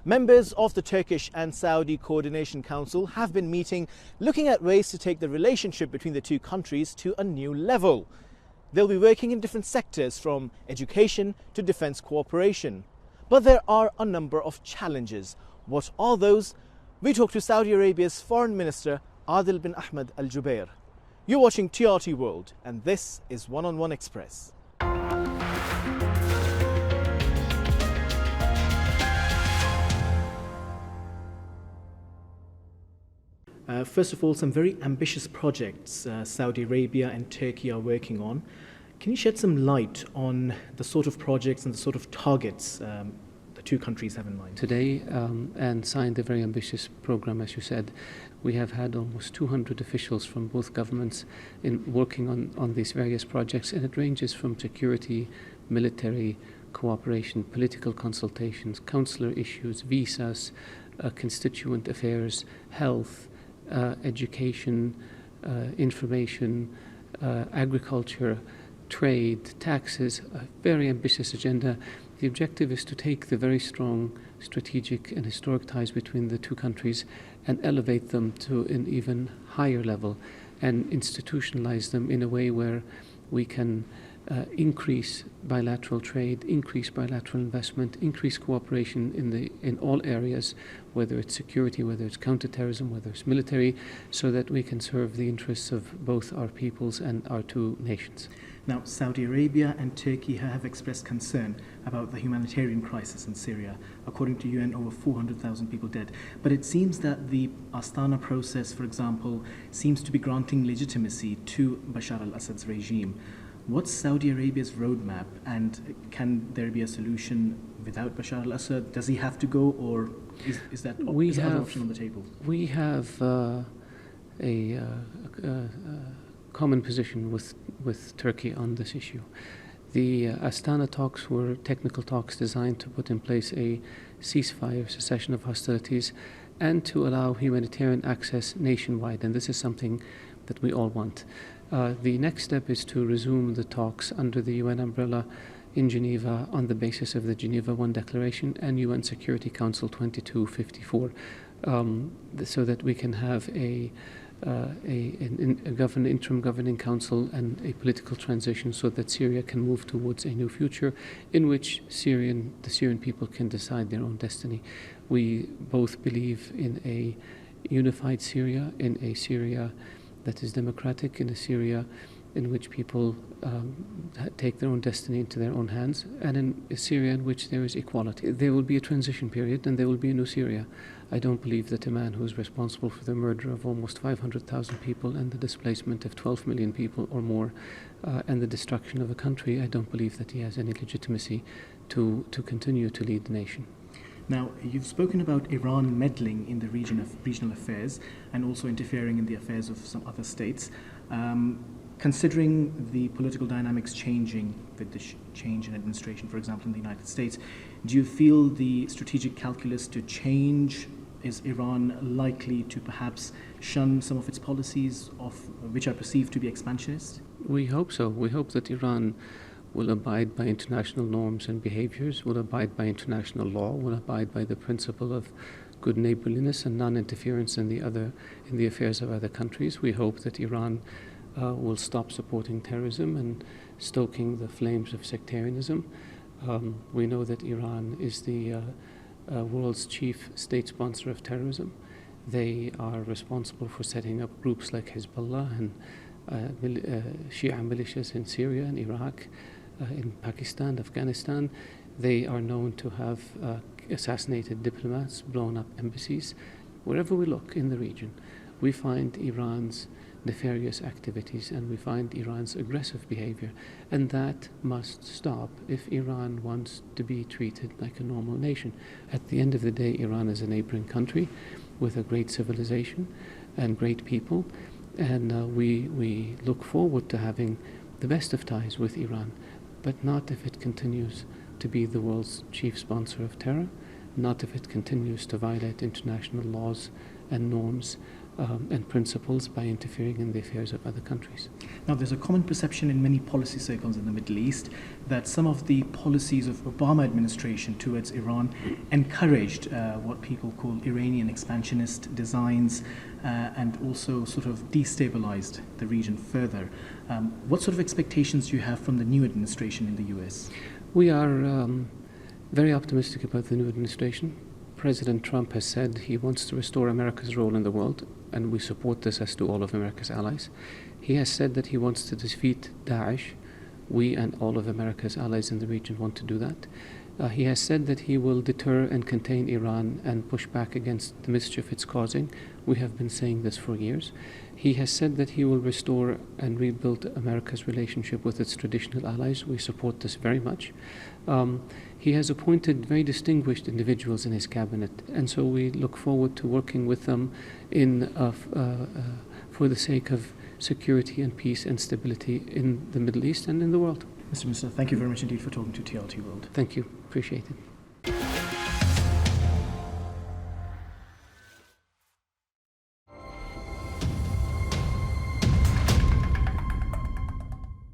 Members of the Turkish and Saudi Coordination Council have been meeting, looking at ways to take the relationship between the two countries to a new level. They'll be working in different sectors, from education to defence cooperation. But there are a number of challenges. What are those? We talked to Saudi Arabia's Foreign Minister Adel bin Ahmed Al Jubeir. You're watching TRT World, and this is One-on-One Express. First of all, some very ambitious projects Saudi Arabia and Turkey are working on. Can you shed some light on the sort of projects and the sort of targets the two countries have in mind? Today, and signed a very ambitious program, as you said. We have had almost 200 officials from both governments in working on these various projects, and it ranges from security, military cooperation, political consultations, consular issues, visas, constituent affairs, health, education, information, agriculture, trade, taxes, a very ambitious agenda. The objective is to take the very strong strategic and historic ties between the two countries and elevate them to an even higher level and institutionalize them in a way where we can increase bilateral trade, increase bilateral investment, increase cooperation in all areas, whether it's security, whether it's counterterrorism, whether it's military, so that we can serve the interests of both our peoples and our two nations. Now, Saudi Arabia and Turkey have expressed concern about the humanitarian crisis in Syria. According to UN, over 400,000 people dead. But it seems that the Astana process, for example, seems to be granting legitimacy to Bashar al-Assad's regime. What's Saudi Arabia's roadmap, and can there be a solution without Bashar al-Assad? Does he have to go, or is that other option on the table? We have a common position with Turkey on this issue. The Astana talks were technical talks designed to put in place a ceasefire, cessation of hostilities, and to allow humanitarian access nationwide, and this is something that we all want. The next step is to resume the talks under the UN umbrella in Geneva on the basis of the Geneva I Declaration and UN Security Council 2254, so that we can have an interim governing council and a political transition, so that Syria can move towards a new future in which the Syrian people can decide their own destiny. We both believe in a unified Syria, in a Syria that is democratic, in a Syria in which people take their own destiny into their own hands, and in a Syria in which there is equality. There will be a transition period and there will be a new Syria. I don't believe that a man who is responsible for the murder of almost 500,000 people and the displacement of 12 million people or more and the destruction of a country, I don't believe that he has any legitimacy to continue to lead the nation. Now, you've spoken about Iran meddling in the regional affairs and also interfering in the affairs of some other states. Considering the political dynamics changing with the change in administration, for example, in the United States, do you feel the strategic calculus to change? Is Iran likely to perhaps shun some of its policies which are perceived to be expansionist? We hope so. We hope that Iran will abide by international norms and behaviors, will abide by international law, will abide by the principle of good neighborliness and non-interference in the affairs of other countries. We hope that Iran will stop supporting terrorism and stoking the flames of sectarianism. We know that Iran is the world's chief state sponsor of terrorism. They are responsible for setting up groups like Hezbollah and Shia militias in Syria and Iraq, in Pakistan, Afghanistan. They are known to have assassinated diplomats, blown up embassies. Wherever we look in the region, we find Iran's nefarious activities and we find Iran's aggressive behavior, and that must stop if Iran wants to be treated like a normal nation. At the end of the day, Iran is a neighboring country with a great civilization and great people, and we look forward to having the best of ties with Iran, but not if it continues to be the world's chief sponsor of terror, not if it continues to violate international laws and norms and principles by interfering in the affairs of other countries. Now, there's a common perception in many policy circles in the Middle East that some of the policies of Obama administration towards Iran encouraged what people call Iranian expansionist designs and also sort of destabilized the region further. What sort of expectations do you have from the new administration in the US? We are very optimistic about the new administration. President Trump has said he wants to restore America's role in the world, and we support this, as do all of America's allies. He has said that he wants to defeat Daesh. We and all of America's allies in the region want to do that. He has said that he will deter and contain Iran and push back against the mischief it's causing. We have been saying this for years. He has said that he will restore and rebuild America's relationship with its traditional allies. We support this very much. He has appointed very distinguished individuals in his cabinet, and so we look forward to working with them for the sake of security and peace and stability in the Middle East and in the world. Mr. Minister, thank you very much indeed for talking to TRT World. Thank you. Appreciate it.